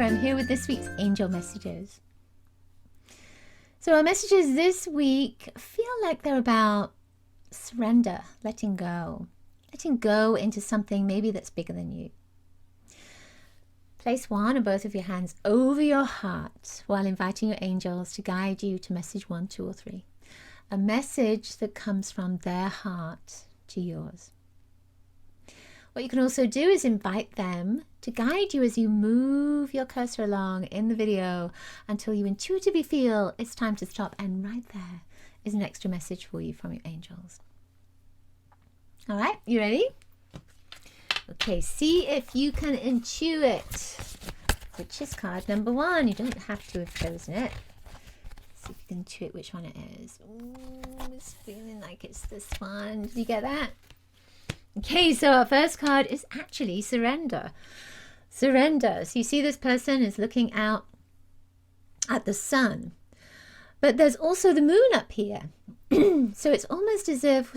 Harper. I'm here with this week's angel messages. So our messages this week feel like they're about surrender, letting go into something maybe that's bigger than you. Place one or both of your hands over your heart while inviting your angels to guide you to message 1, 2, or 3. A message that comes from their heart to yours. What you can also do is invite them to guide you as you move your cursor along in the video until you intuitively feel it's time to stop, and right there is an extra message for you from your angels. All right, you ready? Okay, see if you can intuit which is card number 1. You don't have to have chosen it. See if you can intuit which one it is. Ooh, it's feeling like it's this one. Did you get that? Okay, so our first card is actually surrender. Surrender. So you see this person is looking out at the sun, but there's also the moon up here. So it's almost as if,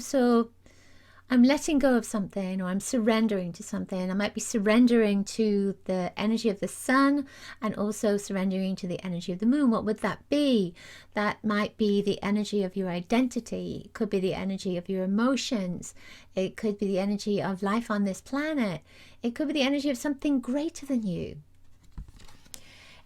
I'm letting go of something, or I'm surrendering to something. I might be surrendering to the energy of the sun and also surrendering to the energy of the moon. What would that be? That might be the energy of your identity. It could be the energy of your emotions. It could be the energy of life on this planet. It could be the energy of something greater than you.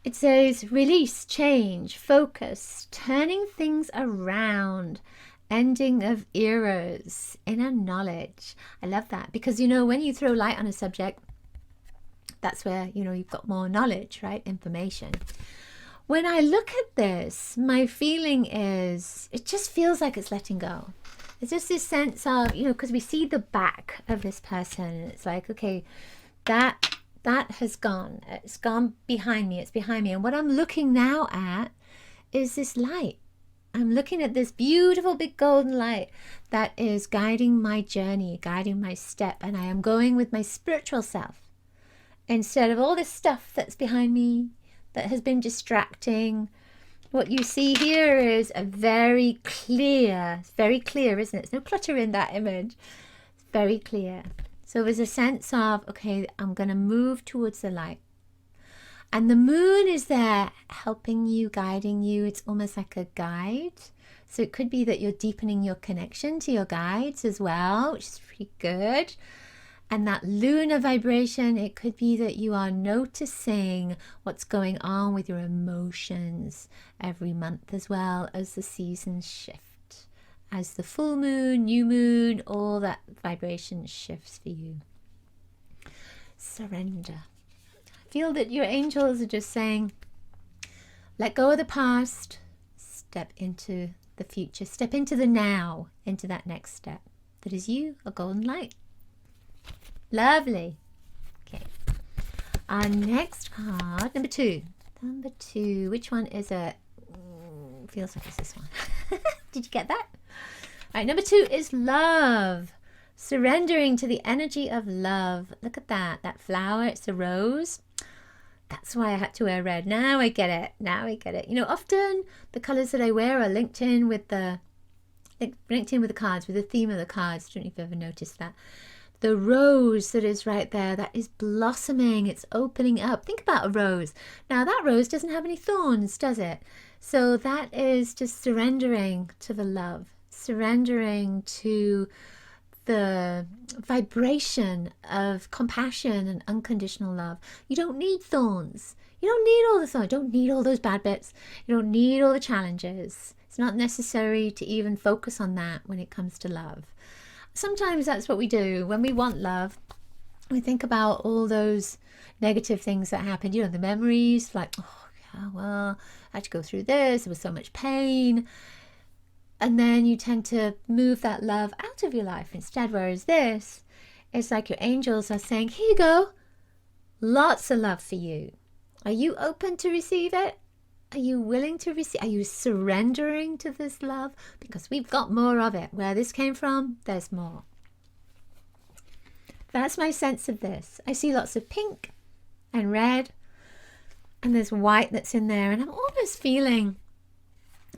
It says release, change, focus, turning things around. Ending of eras, inner knowledge. I love that because, when you throw light on a subject, that's where, you've got more knowledge, right? Information. When I look at this, my feeling is, it just feels like it's letting go. It's just this sense of, because we see the back of this person and it's like, okay, that has gone. It's gone behind me. It's behind me. And what I'm looking now at is this light. I'm looking at this beautiful big golden light that is guiding my journey, guiding my step, and I am going with my spiritual self instead of all this stuff that's behind me that has been distracting. What you see here is a very clear, it's very clear, isn't it? There's no clutter in that image. It's very clear. So there's a sense of, okay, I'm going to move towards the light. And the moon is there helping you, guiding you. It's almost like a guide. So it could be that you're deepening your connection to your guides as well, which is pretty good. And that lunar vibration, it could be that you are noticing what's going on with your emotions every month as well as the seasons shift. As the full moon, new moon, all that vibration shifts for you. Surrender. Feel that your angels are just saying, let go of the past, step into the future, step into the now, into that next step. That is you, a golden light. Lovely. Okay. Our next card, number 2. Number 2, which one is it? Feels like it's this one. Did you get that? All right, number 2 is love. Surrendering to the energy of love. Look at that. That flower, it's a rose. That's why I had to wear red. Now I get it. Often the colors that I wear are linked in with the cards, with the theme of the cards. I don't know if you've ever noticed that. The rose that is right there, that is blossoming. It's opening up. Think about a rose. Now that rose doesn't have any thorns, does it? So that is just surrendering to the love, surrendering to the vibration of compassion and unconditional love. You don't need thorns. You don't need all the thorns. You don't need all those bad bits. You don't need all the challenges. It's not necessary to even focus on that when it comes to love. Sometimes that's what we do when we want love. We think about all those negative things that happened. The memories, like, oh yeah, well, I had to go through this. There was so much pain. And then you tend to move that love out of your life instead. Whereas this, it's like your angels are saying, here you go. Lots of love for you. Are you open to receive it? Are you willing to receive? Are you surrendering to this love? Because we've got more of it. Where this came from, there's more. That's my sense of this. I see lots of pink and red. And there's white that's in there. And I'm almost feeling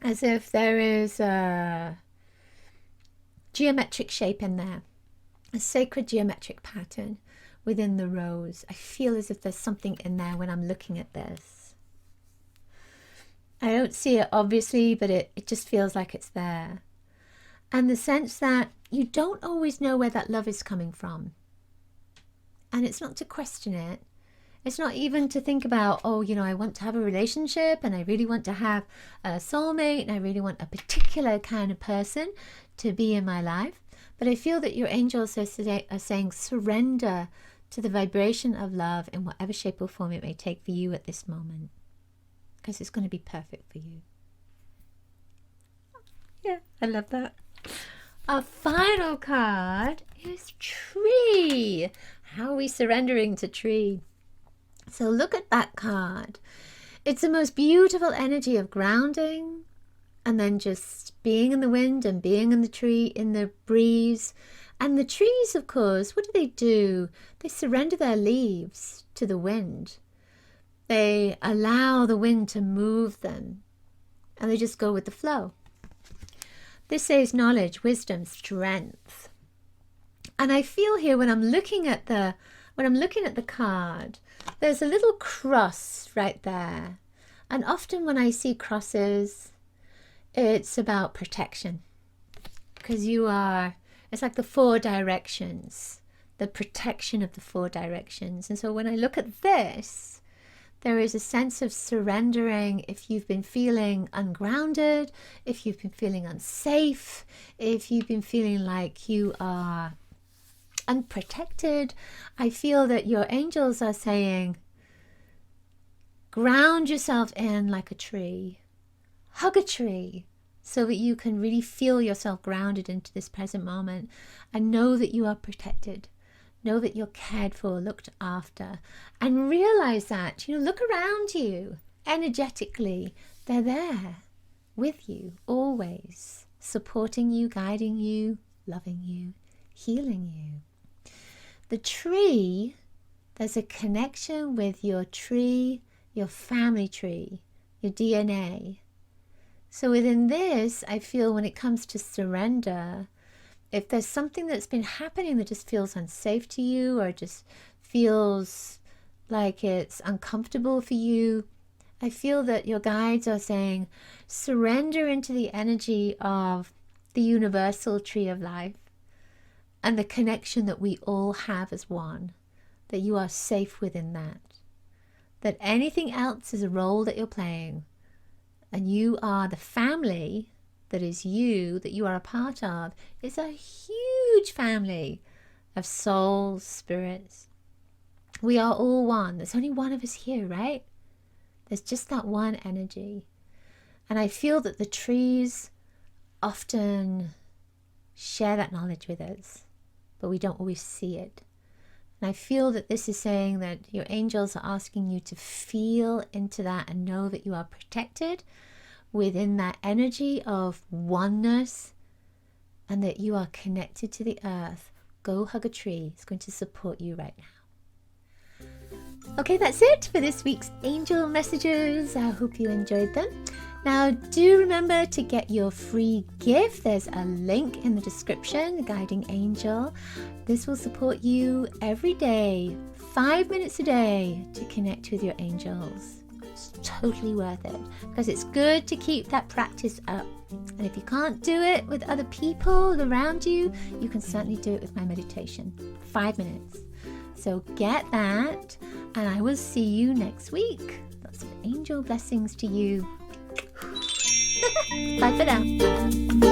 as if there is a geometric shape in there, a sacred geometric pattern within the rose. I feel as if there's something in there when I'm looking at this. I don't see it obviously, but it just feels like it's there. And the sense that you don't always know where that love is coming from. And it's not to question it. It's not even to think about, oh, you know, I want to have a relationship and I really want to have a soulmate and I really want a particular kind of person to be in my life. But I feel that your angels are saying surrender to the vibration of love in whatever shape or form it may take for you at this moment. Because it's going to be perfect for you. Yeah, I love that. Our final card is Tree. How are we surrendering to Tree? So look at that card. It's the most beautiful energy of grounding and then just being in the wind and being in the tree, in the breeze. And the trees, of course, what do? They surrender their leaves to the wind. They allow the wind to move them and they just go with the flow. This says knowledge, wisdom, strength. And I feel here when I'm looking at the card, there's a little cross right there. And often when I see crosses, it's about protection. Because it's like the 4 directions, the protection of the 4 directions. And so when I look at this, there is a sense of surrendering if you've been feeling ungrounded, if you've been feeling unsafe, if you've been feeling like you are unprotected. I feel that your angels are saying, ground yourself in like a tree. Hug a tree so that you can really feel yourself grounded into this present moment and know that you are protected. Know that you're cared for, looked after, and realize that, look around you energetically. They're there with you, always, supporting you, guiding you, loving you, healing you. The tree, there's a connection with your tree, your family tree, your DNA. So within this, I feel when it comes to surrender, if there's something that's been happening that just feels unsafe to you or just feels like it's uncomfortable for you, I feel that your guides are saying, surrender into the energy of the universal tree of life and the connection that we all have as one, that you are safe within that. That anything else is a role that you're playing and you are the family that is you, that you are a part of, is a huge family of souls, spirits. We are all one. There's only one of us here, right? There's just that one energy. And I feel that the trees often share that knowledge with us, but we don't always see it. And I feel that this is saying that your angels are asking you to feel into that and know that you are protected within that energy of oneness and that you are connected to the earth. Go hug a tree. It's going to support you right now. Okay, that's it for this week's angel messages. I hope you enjoyed them. Now, do remember to get your free gift. There's a link in the description, the Guiding Angel. This will support you every day, 5 minutes a day, to connect with your angels. It's totally worth it because it's good to keep that practice up. And if you can't do it with other people around you, you can certainly do it with my meditation. 5 minutes. So get that, and I will see you next week. Lots of angel blessings to you. Bye for now.